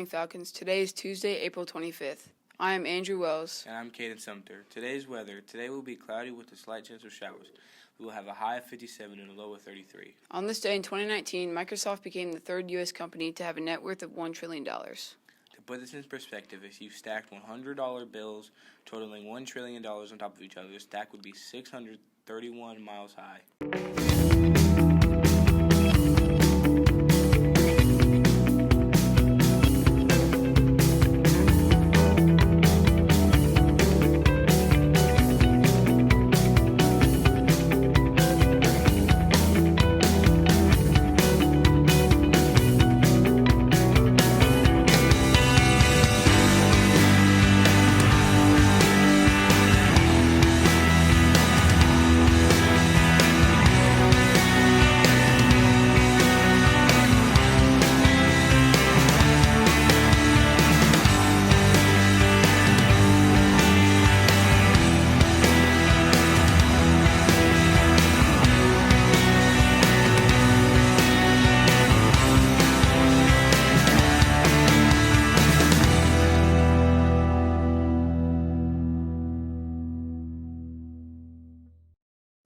Fighting Falcons. Today is Tuesday, April 25th. I am Andrew Wells. And I'm Caden Sumter. Today's weather. Today will be cloudy with a slight chance of showers. We will have a high of 57 and a low of 33. On this day in 2019, Microsoft became the third U.S. company to have a net worth of $1 trillion. To put this in perspective, if you stacked $100 bills totaling $1 trillion on top of each other, the stack would be 631 miles high.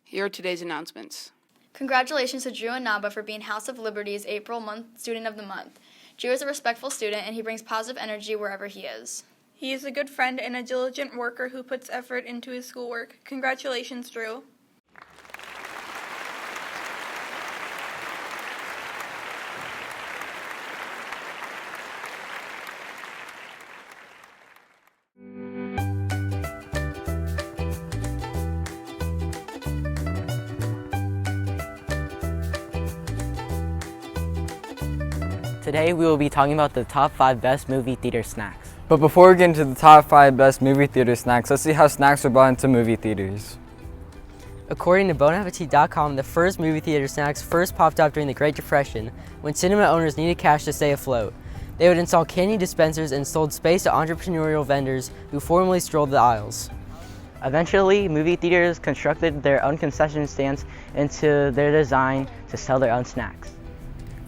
Here are today's announcements. Congratulations to Drew and Naba for being House of Liberty's April Student of the Month. Drew is a respectful student and he brings positive energy wherever he is. He is a good friend and a diligent worker who puts effort into his schoolwork. Congratulations, Drew. Today we will be talking about the top 5 best movie theater snacks. But before we get into the top 5 best movie theater snacks, let's see how snacks are brought into movie theaters. According to BonAppetit.com, the first movie theater snacks first popped up during the Great Depression when cinema owners needed cash to stay afloat. They would install candy dispensers and sold space to entrepreneurial vendors who formally strolled the aisles. Eventually, movie theaters constructed their own concession stands into their design to sell their own snacks.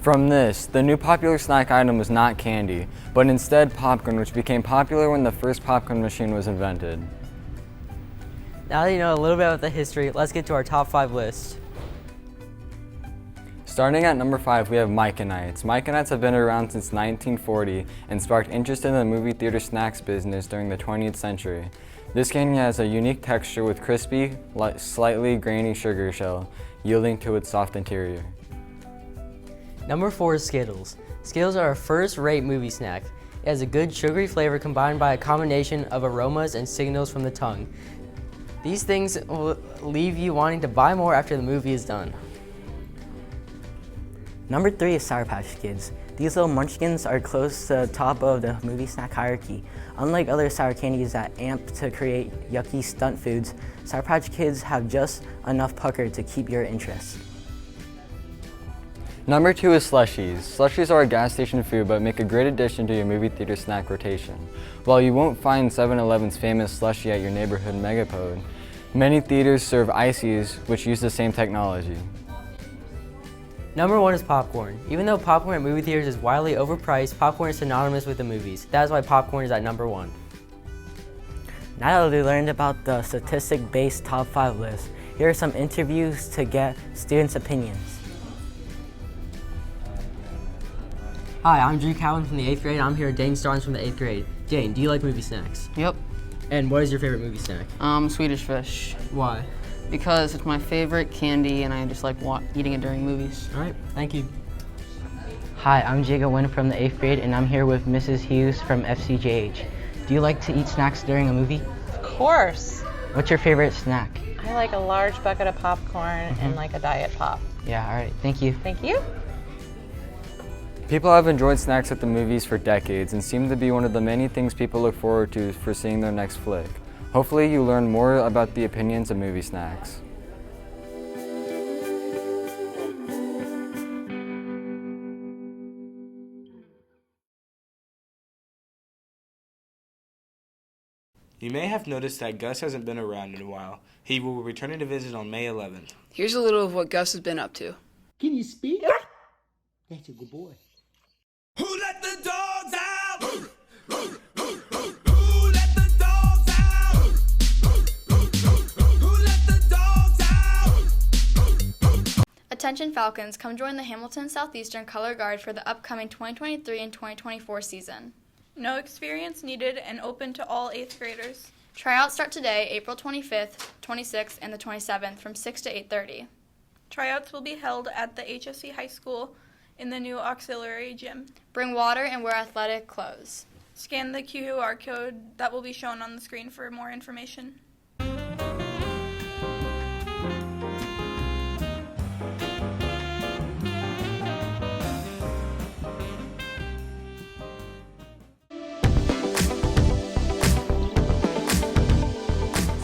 From this, the new popular snack item was not candy, but instead popcorn, which became popular when the first popcorn machine was invented. Now that you know a little bit about the history, let's get to our top 5 list. Starting at number 5, we have Mike-N-Ites. Mike-N-Ites have been around since 1940 and sparked interest in the movie theater snacks business during the 20th century. This candy has a unique texture with crispy, slightly grainy sugar shell, yielding to its soft interior. Number 4 is Skittles. Skittles are a first-rate movie snack. It has a good sugary flavor combined by a combination of aromas and signals from the tongue. These things will leave you wanting to buy more after the movie is done. Number 3 is Sour Patch Kids. These little munchkins are close to the top of the movie snack hierarchy. Unlike other sour candies that amp to create yucky stunt foods, Sour Patch Kids have just enough pucker to keep your interest. Number 2 is Slushies. Slushies are a gas station food but make a great addition to your movie theater snack rotation. While you won't find 7-Eleven's famous slushie at your neighborhood Megapode, many theaters serve ices which use the same technology. Number 1 is popcorn. Even though popcorn at movie theaters is widely overpriced, popcorn is synonymous with the movies. That is why popcorn is at number 1. Now that we learned about the statistic-based top 5 list, here are some interviews to get students' opinions. Hi, I'm Drew Cowan from the 8th grade. I'm here with Dane Starnes from the 8th grade. Jane, do you like movie snacks? Yep. And what is your favorite movie snack? Swedish Fish. Why? Because it's my favorite candy and I just like eating it during movies. All right, thank you. Hi, I'm Jacob Wynn from the 8th grade, and I'm here with Mrs. Hughes from FCJH. Do you like to eat snacks during a movie? Of course. What's your favorite snack? I like a large bucket of popcorn and like a diet pop. Yeah, all right, thank you. Thank you. People have enjoyed snacks at the movies for decades and seem to be one of the many things people look forward to for seeing their next flick. Hopefully you learn more about the opinions of movie snacks. You may have noticed that Gus hasn't been around in a while. He will be returning to visit on May 11th. Here's a little of what Gus has been up to. Can you speak? That's a good boy. Who let the dogs out? Attention Falcons, come join the Hamilton Southeastern Color Guard for the upcoming 2023 and 2024 season. No experience needed and open to all 8th graders. Tryouts start today, April 25th, 26th, and the 27th from 6 to 8:30. Tryouts will be held at the HSC High School in the new auxiliary gym. Bring water and wear athletic clothes. Scan the QR code that will be shown on the screen for more information.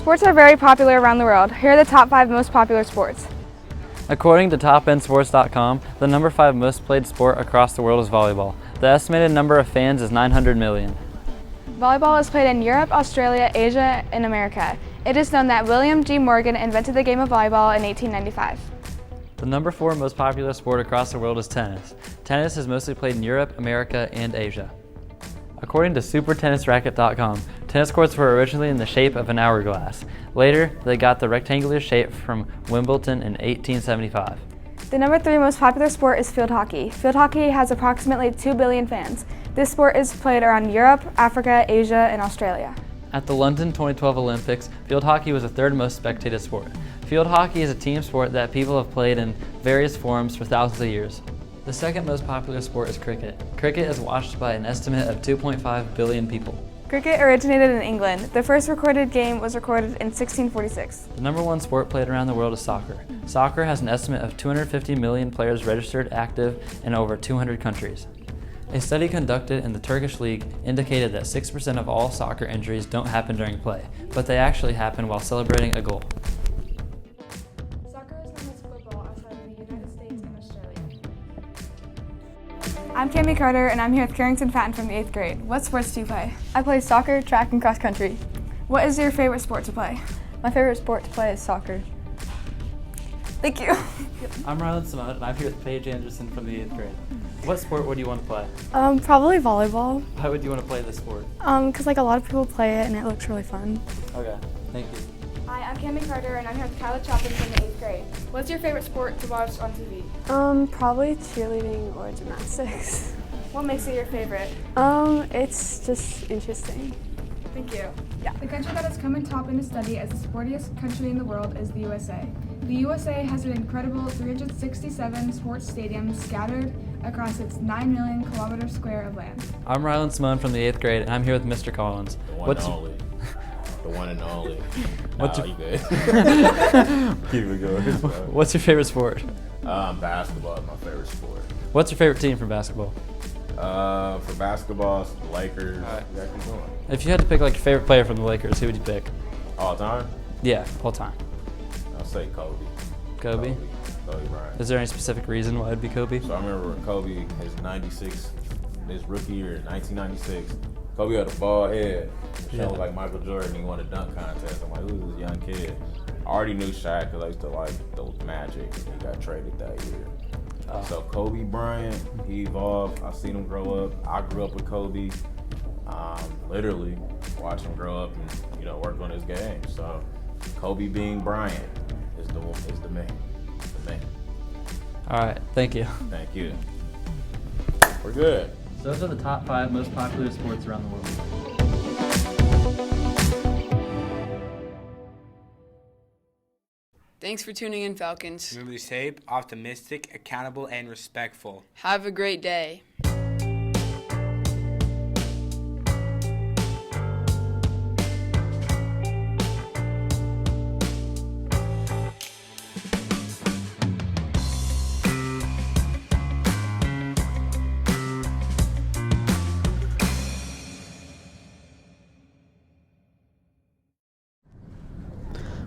Sports are very popular around the world. Here are the top 5 most popular sports. According to TopEndSports.com, the number 5 most played sport across the world is volleyball. The estimated number of fans is 900 million. Volleyball is played in Europe, Australia, Asia, and America. It is known that William G. Morgan invented the game of volleyball in 1895. The number 4 most popular sport across the world is tennis. Tennis is mostly played in Europe, America, and Asia. According to SuperTennisRacket.com, tennis courts were originally in the shape of an hourglass. Later, they got the rectangular shape from Wimbledon in 1875. The number 3 most popular sport is field hockey. Field hockey has approximately 2 billion fans. This sport is played around Europe, Africa, Asia, and Australia. At the London 2012 Olympics, field hockey was the 3rd most spectated sport. Field hockey is a team sport that people have played in various forms for thousands of years. The 2nd most popular sport is cricket. Cricket is watched by an estimate of 2.5 billion people. Cricket originated in England. The first recorded game was recorded in 1646. The number 1 sport played around the world is soccer. Soccer has an estimate of 250 million players registered active in over 200 countries. A study conducted in the Turkish League indicated that 6% of all soccer injuries don't happen during play, but they actually happen while celebrating a goal. Soccer is known as football outside of the United States and Australia. I'm Cami Carter, and I'm here with Carrington Fatton from the 8th grade. What sports do you play? I play soccer, track, and cross country. What is your favorite sport to play? My favorite sport to play is soccer. Thank you. I'm Rylan Simone, and I'm here with Paige Anderson from the 8th grade. What sport would you want to play? Probably volleyball. Why would you want to play this sport? Because like a lot of people play it and it looks really fun. Okay, thank you. Hi, I'm Cami Carter, and I'm here with Kyla Chopin from the 8th grade. What's your favorite sport to watch on TV? Probably cheerleading or gymnastics. What makes it your favorite? It's just interesting. Thank you. Yeah. The country that has come in top in a study as the sportiest country in the world is the USA. The USA has an incredible 367 sports stadiums scattered across its 9 million kilometer square of land. I'm Rylan Simone from the 8th grade, and I'm here with Mr. Collins. The one and only. The one and only. What's you good? Keep it going. What's your favorite sport? Basketball is my favorite sport. What's your favorite team for basketball? For basketball, it's the Lakers. Right. Yeah, keep going. If you had to pick like your favorite player from the Lakers, who would you pick? All time? Yeah, all time. I'll say Kobe. Kobe? Kobe Bryant. Is there any specific reason why it'd be Kobe? So I remember Kobe, his rookie year, 1996. Kobe had a bald head. He looked like Michael Jordan. He won a dunk contest. I'm like, who's this young kid? I already knew Shaq because I used to like the Magic. And he got traded that year. So Kobe Bryant, he evolved. I seen him grow up. I grew up with Kobe. Literally watch him grow up and work on his game. So Kobe being Bryant is the man. All right, thank you. Thank you. We're good. So those are the top 5 most popular sports around the world. Thanks for tuning in, Falcons. Remember to stay optimistic, accountable, and respectful. Have a great day.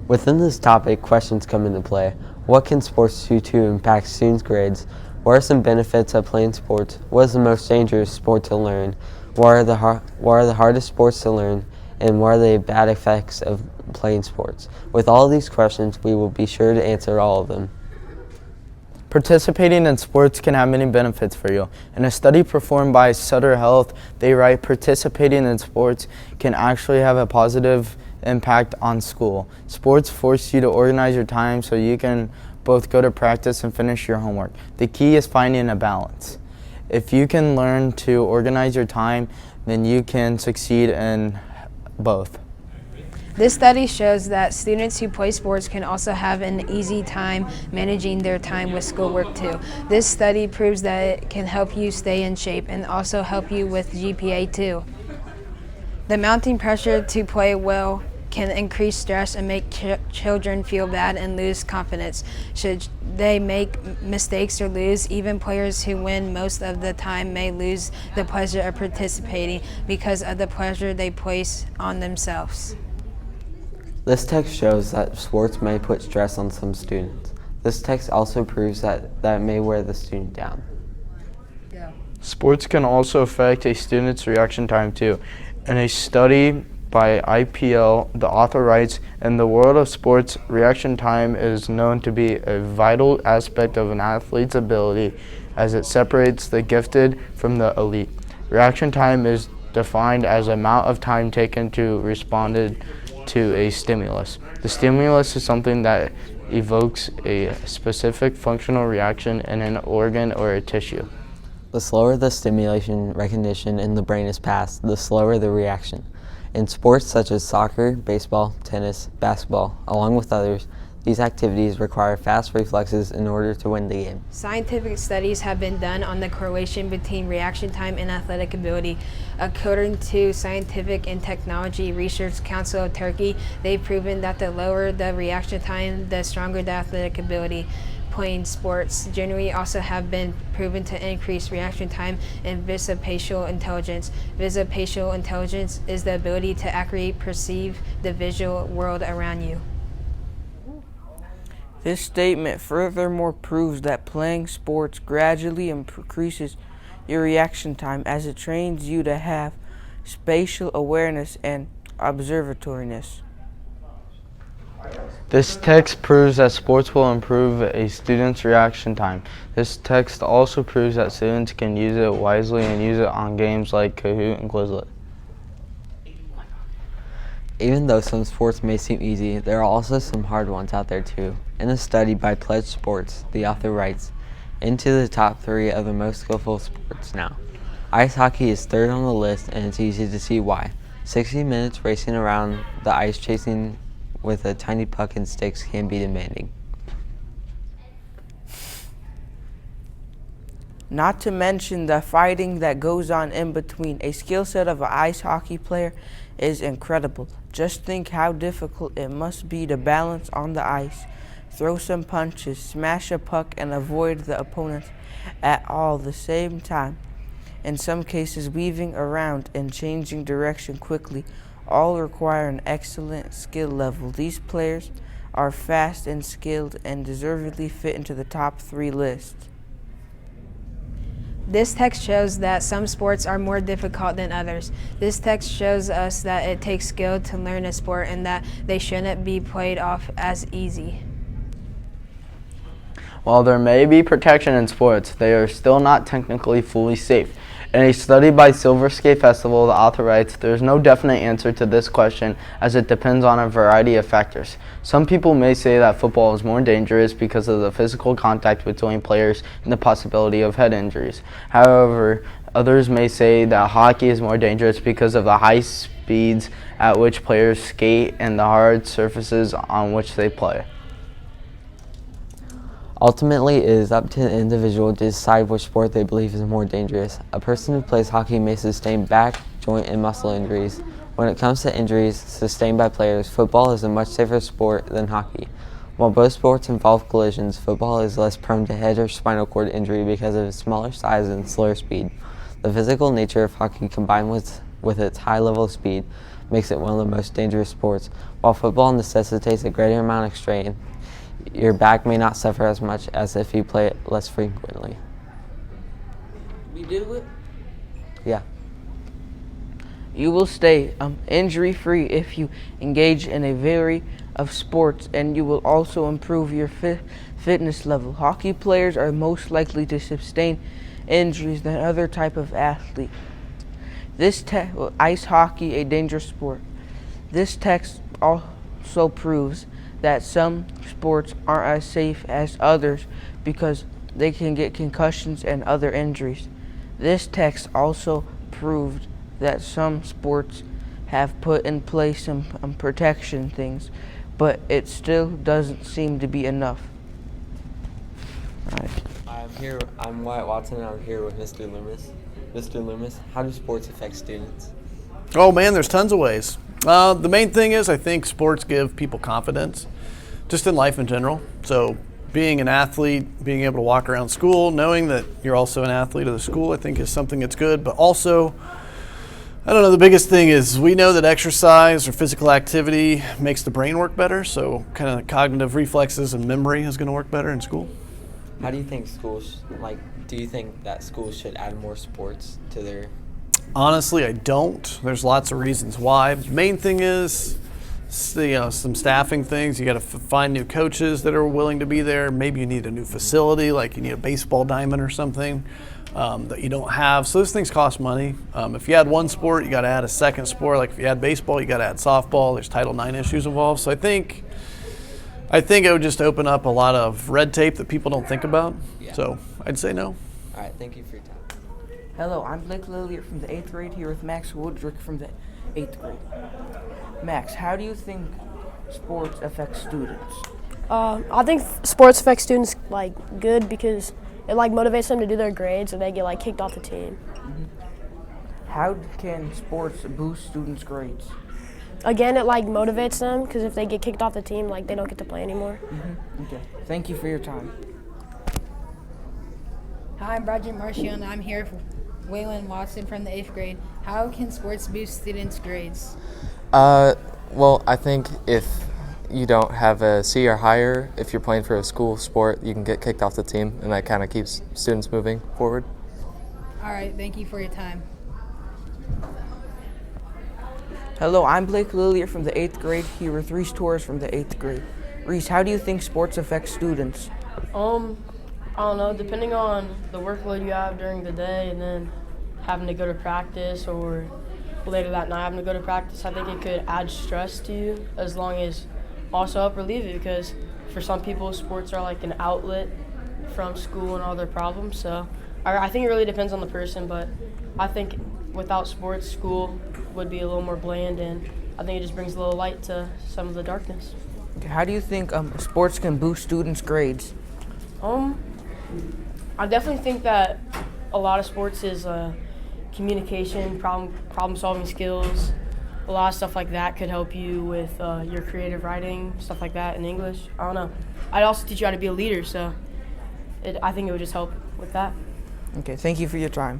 Within this topic, questions come into play. What can sports do to impact students' grades? What are some benefits of playing sports? What is the most dangerous sport to learn? What are the hardest sports to learn? And what are the bad effects of playing sports? With all of these questions, we will be sure to answer all of them. Participating in sports can have many benefits for you. In a study performed by Sutter Health, they write participating in sports can actually have a positive impact on school. Sports force you to organize your time so you can both go to practice and finish your homework. The key is finding a balance. If you can learn to organize your time, then you can succeed in both. This study shows that students who play sports can also have an easy time managing their time with schoolwork too. This study proves that it can help you stay in shape and also help you with GPA too. The mounting pressure to play well can increase stress and make children feel bad and lose confidence. Should they make mistakes or lose, even players who win most of the time may lose the pleasure of participating because of the pressure they place on themselves. This text shows that sports may put stress on some students. This text also proves that it may wear the student down. Sports can also affect a student's reaction time too. In a study by IPL, the author writes, "In the world of sports, reaction time is known to be a vital aspect of an athlete's ability as it separates the gifted from the elite. Reaction time is defined as the amount of time taken to respond to a stimulus. The stimulus is something that evokes a specific functional reaction in an organ or a tissue. The slower the stimulation recognition in the brain is passed, the slower the reaction. In sports such as soccer, baseball, tennis, basketball, along with others, these activities require fast reflexes in order to win the game." Scientific studies have been done on the correlation between reaction time and athletic ability. According to Scientific and Technology Research Council of Turkey, they've proven that the lower the reaction time, the stronger the athletic ability. Playing sports generally also have been proven to increase reaction time and visipatial intelligence. Visipatial intelligence is the ability to accurately perceive the visual world around you. This statement furthermore proves that playing sports gradually increases your reaction time as it trains you to have spatial awareness and observatoriness. This text proves that sports will improve a student's reaction time. This text also proves that students can use it wisely and use it on games like Kahoot and Quizlet. Even though some sports may seem easy, there are also some hard ones out there too. In a study by Pledge Sports, the author writes, "Into the top 3 of the most skillful sports now. Ice hockey is third on the list, and it's easy to see why. 60 minutes racing around the ice chasing with a tiny puck and sticks can be demanding." Not to mention the fighting that goes on in between. A skill set of an ice hockey player is incredible. Just think how difficult it must be to balance on the ice, throw some punches, smash a puck, and avoid the opponents at all the same time. In some cases, weaving around and changing direction quickly all require an excellent skill level. These players are fast and skilled and deservedly fit into the top 3 list. This text shows that some sports are more difficult than others. This text shows us that it takes skill to learn a sport and that they shouldn't be played off as easy. While there may be protection in sports, they are still not technically fully safe. In a study by Silver Skate Festival, the author writes, "There is no definite answer to this question as it depends on a variety of factors. Some people may say that football is more dangerous because of the physical contact between players and the possibility of head injuries. However, others may say that hockey is more dangerous because of the high speeds at which players skate and the hard surfaces on which they play." Ultimately, it is up to the individual to decide which sport they believe is more dangerous. A person who plays hockey may sustain back, joint, and muscle injuries. When it comes to injuries sustained by players, football is a much safer sport than hockey. While both sports involve collisions, football is less prone to head or spinal cord injury because of its smaller size and slower speed. The physical nature of hockey combined with its high level of speed makes it one of the most dangerous sports. While football necessitates a greater amount of strain, your back may not suffer as much as if you play it less frequently. We do it? Yeah. You will stay injury-free if you engage in a variety of sports, and you will also improve your fitness level. Hockey players are most likely to sustain injuries than other type of athlete. Ice hockey, a dangerous sport. This text also proves that some sports aren't as safe as others because they can get concussions and other injuries. This text also proved that some sports have put in place some protection things, but it still doesn't seem to be enough. Right. I'm Wyatt Watson, and I'm here with Mr. Loomis. Mr. Loomis, how do sports affect students? Oh man, there's tons of ways. The main thing is I think sports give people confidence, just in life in general. So being an athlete, being able to walk around school, knowing that you're also an athlete of the school, I think is something that's good. But also, I don't know, the biggest thing is we know that exercise or physical activity makes the brain work better. So kind of cognitive reflexes and memory is going to work better in school. How do you think schools, do you think that schools should add more sports to their... Honestly, I don't. There's lots of reasons why. Main thing is, some staffing things. You got to find new coaches that are willing to be there. Maybe you need a new facility, like you need a baseball diamond or something that you don't have. So those things cost money. If you add one sport, you got to add a second sport. Like if you add baseball, you got to add softball. There's Title IX issues involved. So I think it would just open up a lot of red tape that people don't think about. Yeah. So I'd say no. All right, thank you for your time. Hello, I'm Blake Lillier from the 8th grade here with Max Woodrick from the 8th grade. Max, how do you think sports affect students? I think sports affect students good because it motivates them to do their grades and they get kicked off the team. How can sports boost students' grades? Again, it motivates them because if they get kicked off the team, they don't get to play anymore. Okay. Thank you for your time. Hi, I'm Bridget Marcio, and I'm here for Waylon Watson from the 8th grade. How can sports boost students' grades? Well, I think if you don't have a C or higher, if you're playing for a school sport, you can get kicked off the team, and that kind of keeps students moving forward. All right, thank you for your time. Hello, I'm Blake Lillier from the 8th grade here with Reese Torres from the 8th grade. Reese, how do you think sports affect students? I don't know, depending on the workload you have during the day and then having to go to practice or later that night having to go to practice, I think it could add stress to you as long as also help relieve it because for some people sports are an outlet from school and all their problems. So I think it really depends on the person, but I think without sports, school would be a little more bland and I think it just brings a little light to some of the darkness. Okay, how do you think sports can boost students' grades? I definitely think that a lot of sports is communication, problem-solving skills. A lot of stuff like that could help you with your creative writing, stuff like that in English. I don't know. I'd also teach you how to be a leader, so I think it would just help with that. Okay, thank you for your time.